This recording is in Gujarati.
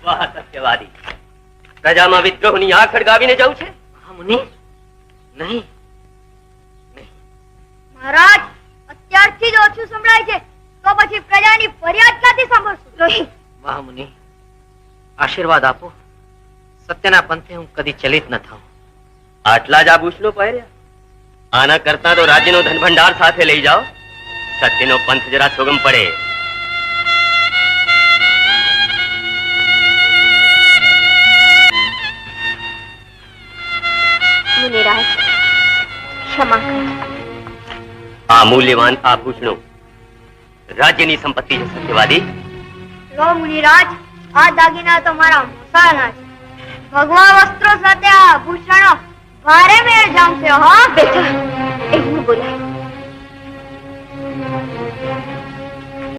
વાહ સત્યવાદી, પ્રજામાં વિદ્રોહની આગ સળગાવીને જવું છે? મુનિ નહીં. મહારાજ, અત્યારથી જ ઓછું સંભળાય છે તો પછી પ્રજાની ફરિયાદ ક્યાંથી સાંભળશું? વાહ મુનિ, આશીર્વાદ આપો. સત્યના પંથે હું કદી ચલિત ન થાઉં. આટલા જ આભૂષણો પહેર્યા? આના કરતા તો રાજ્યનો ધન ભંડાર સાથે લઈ જાઓ. સત્યનો પંથ જરા સોગમ પડે. મુનિરાજ, ક્ષમા કરો. આ મૂલ્યવાન આભૂષણો રાજ્યની સંપત્તિ છે સત્યવાદી. લો મુનિરાજ, આ દાગીના તો મારા મોસાળના છે. ભગવા વસ્ત્રો સાથે આ આભૂષણો ભારે મેળ જામશે. હા બેટા, એવું બોલાય.